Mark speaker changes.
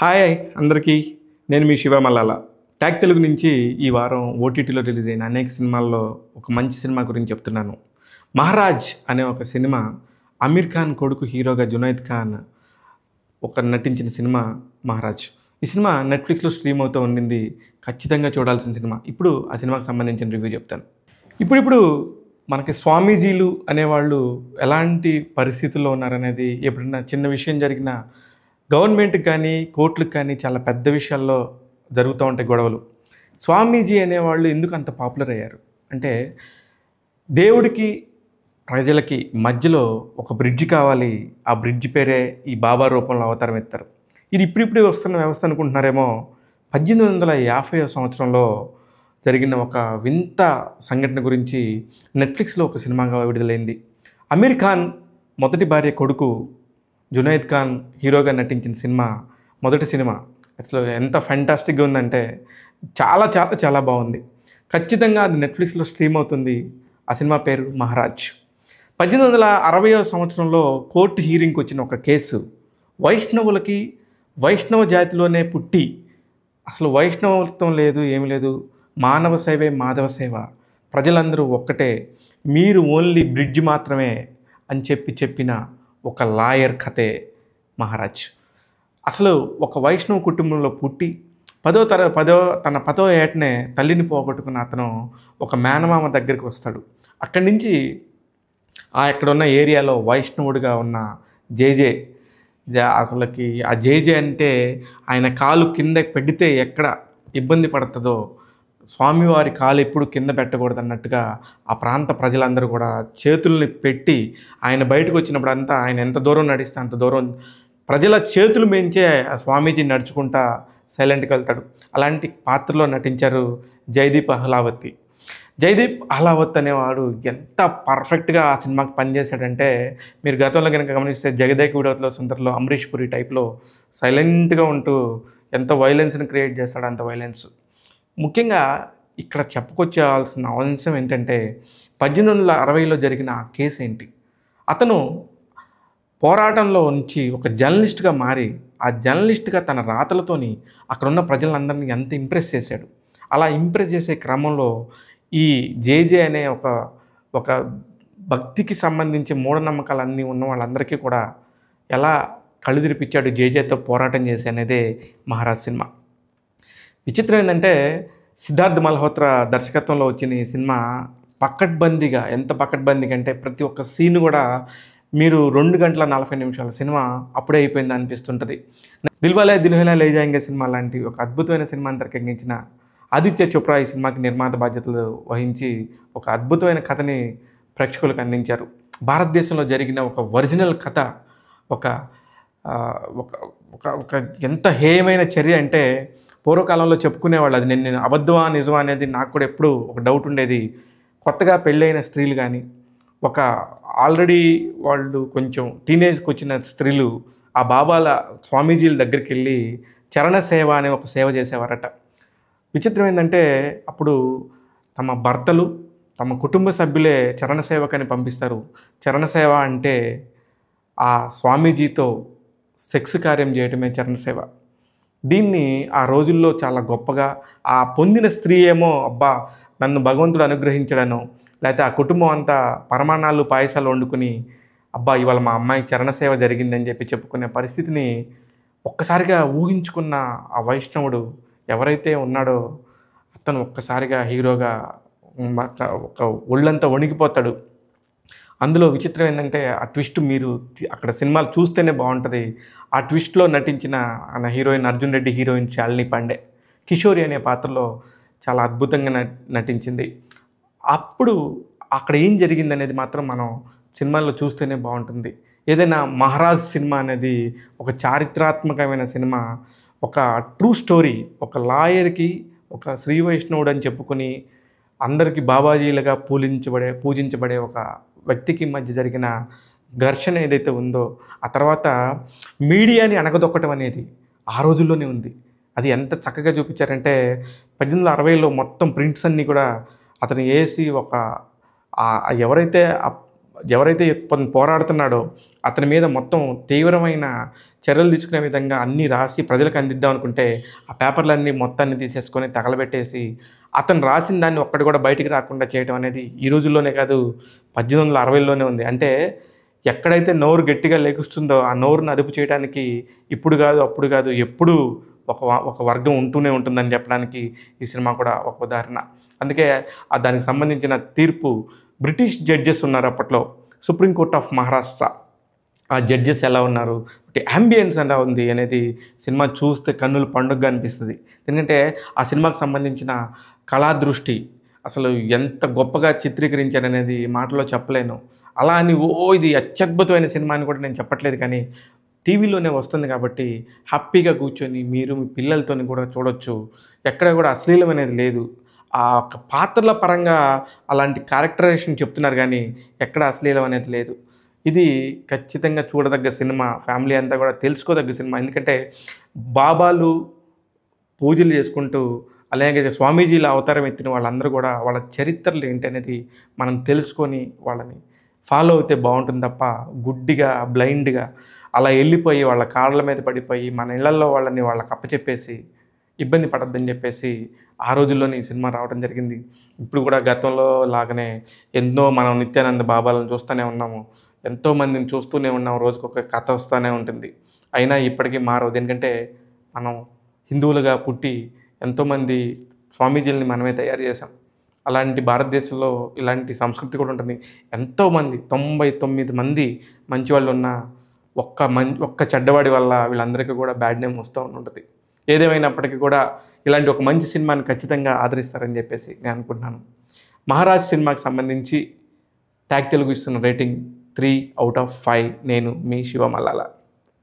Speaker 1: Hi అందరికీ, నేను మీ Shiva Mallala. Tag Telugu నుంచి ఈ వారం ఓటీటీలో రిలీజ్ అయిన అనేక సినిమాల్లో ఒక మంచి సినిమా గురించి చెప్తున్నాను. 'మహారాజ్' అనే ఒక సినిమా, అమీర్ ఖాన్ కొడుకు హీరోగా జునైద్ ఖాన్ నటించిన సినిమా 'మహారాజ్'. ఈ సినిమా నెట్ఫ్లిక్స్లో స్ట్రీమ్ అవుతూ ఉండింది. ఖచ్చితంగా చూడాల్సిన సినిమా. ఇప్పుడు ఆ సినిమాకి సంబంధించిన రివ్యూ చెప్తాను. ఇప్పుడు మనకి స్వామీజీలు అనేవాళ్ళు ఎలాంటి పరిస్థితుల్లో ఉన్నారనేది, ఎప్పుడైనా చిన్న విషయం జరిగినా గవర్నమెంట్కి కానీ కోర్టులకు కానీ చాలా పెద్ద విషయాల్లో జరుగుతూ ఉంటాయి గొడవలు. స్వామీజీ అనేవాళ్ళు ఎందుకు అంత పాపులర్ అయ్యారు అంటే, దేవుడికి ప్రజలకి మధ్యలో ఒక బ్రిడ్జ్ కావాలి. ఆ బ్రిడ్జ్ పేరే ఈ బాబా రూపంలో అవతారం ఎత్తారు. ఇది ఇప్పుడిప్పుడే వస్తున్న వ్యవస్థ అనుకుంటున్నారేమో. 1850వ సంవత్సరంలో జరిగిన ఒక వింత సంఘటన గురించి నెట్ఫ్లిక్స్లో ఒక సినిమాగా విడుదలైంది. అమీర్ ఖాన్ మొదటి భార్య కొడుకు జునైద్ ఖాన్ హీరోగా నటించిన సినిమా, మొదటి సినిమా. అసలు ఎంత ఫ్యాంటాస్టిక్గా ఉందంటే చాలా చాలా చాలా బాగుంది. ఖచ్చితంగా అది నెట్ఫ్లిక్స్లో స్ట్రీమ్ అవుతుంది. ఆ సినిమా పేరు 'మహారాజ్'. 1860వ సంవత్సరంలో కోర్టు హీరింగ్కి వచ్చిన ఒక కేసు, వైష్ణవులకి వైష్ణవ జాతిలోనే పుట్టి అసలు వైష్ణవత్వం లేదు, ఏమి లేదు, మానవ సేవే మాధవ సేవ, ప్రజలందరూ ఒక్కటే, మీరు ఓన్లీ బ్రిడ్జ్ మాత్రమే అని చెప్పిన ఒక లాయర్ కథే 'మహారాజ్'. అసలు ఒక వైష్ణవ కుటుంబంలో పుట్టి తన 10వ ఏటనే తల్లిని పోగొట్టుకున్న అతను ఒక మేనమామ దగ్గరికి వస్తాడు. అక్కడి నుంచి అక్కడున్న ఏరియాలో వైష్ణవుడిగా ఉన్న జేజే, అసలుకి ఆ జేజే అంటే ఆయన కాలు కింద పెడితే ఎక్కడ ఇబ్బంది పడుతుందో, స్వామివారి కాలు ఎప్పుడు కింద పెట్టకూడదు అన్నట్టుగా ఆ ప్రాంత ప్రజలందరూ కూడా చేతుల్ని పెట్టి, ఆయన బయటకు వచ్చినప్పుడు అంతా ఆయన ఎంత దూరం నడిస్తే అంత దూరం ప్రజల చేతులు మించే ఆ స్వామీజీ నడుచుకుంటా సైలెంట్గా వెళ్తాడు. అలాంటి పాత్రలో నటించారు జయదీప్ అహ్లావత్. జయదీప్ అహ్లావత్ అనేవాడు ఎంత పర్ఫెక్ట్గా ఆ సినిమాకి పనిచేశాడంటే, మీరు గతంలో కనుక గమనిస్తే 'జగదేక వీడవతలో సుందర్'లో అమరీష్ పురి టైప్లో సైలెంట్గా ఉంటూ ఎంత వైలెన్స్ని క్రియేట్ చేస్తాడో అంత వైలెన్స్. ముఖ్యంగా ఇక్కడ చెప్పుకొచ్చాల్సిన అంశం ఏంటంటే, 1860లో జరిగిన ఆ కేసు ఏంటి, అతను పోరాటంలో నుంచి ఒక జర్నలిస్ట్గా మారి, ఆ జర్నలిస్ట్గా తన రాతలతోని అక్కడున్న ప్రజలందరినీ ఎంత ఇంప్రెస్ చేశాడు. అలా ఇంప్రెస్ చేసే క్రమంలో ఈ జేజే అనే ఒక భక్తికి సంబంధించి మూఢనమ్మకాలన్నీ ఉన్న వాళ్ళందరికీ కూడా ఎలా కళ్ళు తెరిపించాడు జేజేతో పోరాటం చేసి అనేదే 'మహారాజ్' సినిమా. విచిత్రం ఏంటంటే, సిద్ధార్థ్ మల్హోత్రా దర్శకత్వంలో వచ్చిన ఈ సినిమా పకడ్బందీగా, ఎంత పకడ్బందీగా అంటే ప్రతి ఒక్క సీన్ కూడా మీరు 2 గంటల 40 నిమిషాల సినిమా అప్పుడే అయిపోయింది అనిపిస్తుంటుంది. 'దిల్వాలే దుల్హనియా లే జాయేంగే' సినిమా లాంటి ఒక అద్భుతమైన సినిమాని తెరకెక్కించిన ఆదిత్య చోప్రా ఈ సినిమాకి నిర్మాత బాధ్యతలు వహించి ఒక అద్భుతమైన కథని ప్రేక్షకులకు అందించారు. భారతదేశంలో జరిగిన ఒక ఒరిజినల్ కథ, ఒక ఒక ఒక ఒక ఎంత హేయమైన చర్య అంటే, పూర్వకాలంలో చెప్పుకునేవాళ్ళు, అది నేను అబద్ధమా నిజమా అనేది నాకు కూడా ఎప్పుడు ఒక డౌట్ ఉండేది. కొత్తగా పెళ్ళైన స్త్రీలు కానీ, ఒక ఆల్రెడీ వాళ్ళు కొంచెం టీనేజ్కి వచ్చిన స్త్రీలు ఆ బాబాల స్వామీజీల దగ్గరికి వెళ్ళి చరణ సేవ అనే ఒక సేవ చేసేవారట. విచిత్రం ఏంటంటే, అప్పుడు తమ భర్తలు, తమ కుటుంబ సభ్యులే చరణ సేవకని పంపిస్తారు. చరణ సేవ అంటే ఆ స్వామీజీతో సెక్స్ కార్యం చేయటమే చరణ సేవ. దీన్ని ఆ రోజుల్లో చాలా గొప్పగా, ఆ పొందిన స్త్రీ ఏమో అబ్బా నన్ను భగవంతుడు అనుగ్రహించడను, లేకపోతే ఆ కుటుంబం అంతా పరమాన్నాలు పాయసాలు వండుకుని అబ్బా ఇవాళ మా అమ్మాయి చరణ సేవ జరిగిందని చెప్పుకునే పరిస్థితిని ఒక్కసారిగా ఊహించుకున్న ఆ వైష్ణవుడు ఎవరైతే ఉన్నాడో అతను ఒక్కసారిగా హీరోగా ఒక ఒళ్ళంతా వణికిపోతాడు. అందులో విచిత్రం ఏంటంటే, ఆ ట్విస్ట్ మీరు అక్కడ సినిమాలు చూస్తేనే బాగుంటుంది. ఆ ట్విస్ట్లో నటించిన హీరోయిన్ అర్జున్ రెడ్డి, హీరోయిన్ శాలిని పాండే, కిషోరి అనే పాత్రలో చాలా అద్భుతంగా నటించింది. అప్పుడు అక్కడ ఏం జరిగింది అనేది మాత్రం మనం సినిమాల్లో చూస్తేనే బాగుంటుంది. ఏదైనా 'మహారాజ్' సినిమా అనేది ఒక చారిత్రాత్మకమైన సినిమా, ఒక ట్రూ స్టోరీ. ఒక లాయర్కి ఒక శ్రీ వైష్ణవుడు అని చెప్పుకొని అందరికీ బాబాజీలుగా పూజించబడే ఒక వ్యక్తికి మధ్య జరిగిన ఘర్షణ ఏదైతే ఉందో, ఆ తర్వాత మీడియాని అణగదొక్కటం అనేది ఆ రోజుల్లోనే ఉంది. అది ఎంత చక్కగా చూపించారంటే, 1860లో మొత్తం ప్రింట్స్ అన్నీ కూడా అతను వేసి ఎవరైతే ఎవరైతే పోరాడుతున్నాడో అతని మీద మొత్తం తీవ్రమైన చర్యలు తీసుకునే విధంగా అన్నీ రాసి ప్రజలకు అందిద్దాం అనుకుంటే ఆ పేపర్లన్నీ మొత్తాన్ని తీసేసుకొని తగలబెట్టేసి అతను రాసిన దాన్ని ఒక్కటి కూడా బయటికి రాకుండా చేయడం అనేది ఈ రోజుల్లోనే కాదు 1860లోనే ఉంది. అంటే ఎక్కడైతే నోరు గట్టిగా లెగుస్తుందో ఆ నోరుని అదుపు చేయడానికి ఇప్పుడు కాదు అప్పుడు కాదు ఎప్పుడూ ఒక వర్గం ఉంటూనే ఉంటుందని చెప్పడానికి ఈ సినిమా కూడా ఒక ఉదాహరణ. అందుకే దానికి సంబంధించిన తీర్పు బ్రిటిష్ జడ్జెస్ ఉన్నారు అప్పట్లో, సుప్రీంకోర్ట్ ఆఫ్ మహారాష్ట్ర. ఆ జడ్జెస్ ఎలా ఉన్నారు, యాంబియన్స్ ఎలా ఉంది అనేది సినిమా చూస్తే కన్నుల పండుగగా అనిపిస్తుంది. ఎందుకంటే ఆ సినిమాకు సంబంధించిన కళాదృష్టి అసలు ఎంత గొప్పగా చిత్రీకరించారనేది మాటలో చెప్పలేను. అలా అని ఇది అత్యద్భుతమైన సినిమా అని కూడా నేను చెప్పట్లేదు, కానీ టీవీలోనే వస్తుంది కాబట్టి హ్యాపీగా కూర్చొని మీరు మీ పిల్లలతో కూడా చూడొచ్చు. ఎక్కడ కూడా అశ్లీలం అనేది లేదు. ఆ యొక్క పాత్రల పరంగా అలాంటి క్యారెక్టరైజేషన్ చెప్తున్నారు కానీ ఎక్కడ అశ్లీలం అనేది లేదు. ఇది ఖచ్చితంగా చూడదగ్గ సినిమా, ఫ్యామిలీ అంతా కూడా తెలుసుకోదగ్గ సినిమా. ఎందుకంటే బాబాలు పూజలు చేసుకుంటూ అలాగే స్వామీజీల అవతారం ఎత్తిన వాళ్ళందరూ కూడా వాళ్ళ చరిత్రలు ఏంటనేది మనం తెలుసుకొని వాళ్ళని ఫాలో అవుతే బాగుంటుంది తప్ప గుడ్డిగా బ్లైండ్గా అలా వెళ్ళిపోయి వాళ్ళ కాళ్ళ మీద పడిపోయి మన ఇళ్లల్లో వాళ్ళకి అప్పచెప్పేసి ఇబ్బంది పడద్దని చెప్పేసి ఆ రోజుల్లోనే ఈ సినిమా రావడం జరిగింది. ఇప్పుడు కూడా గతంలో లాగానే ఎన్నో మనం నిత్యానంద బాబాలను చూస్తూనే ఉన్నాము, ఎంతోమందిని చూస్తూనే ఉన్నాము, రోజుకొక కథ వస్తూనే ఉంటుంది. అయినా ఇప్పటికీ మారవు. ఎందుకంటే మనం హిందువులుగా పుట్టి ఎంతోమంది స్వామీజీలని మనమే తయారు చేసాం. అలాంటి భారతదేశంలో ఇలాంటి సంస్కృతి కూడా ఉంటుంది. ఎంతోమంది 99 మంది మంచివాళ్ళు ఉన్న ఒక్క చెడ్డవాడి వల్ల వీళ్ళందరికీ కూడా బ్యాడ్ నేమ్ వస్తూ ఉంటుంది. ఏదేమైనప్పటికీ కూడా ఇలాంటి ఒక మంచి సినిమాని ఖచ్చితంగా ఆదరిస్తారని చెప్పేసి నేను అనుకుంటున్నాను. మహారాజ్ సినిమాకి సంబంధించి ట్యాగ్ తెలుగు ఇస్తున్న రేటింగ్ 3/5. నేను మీ శివ మల్లాల.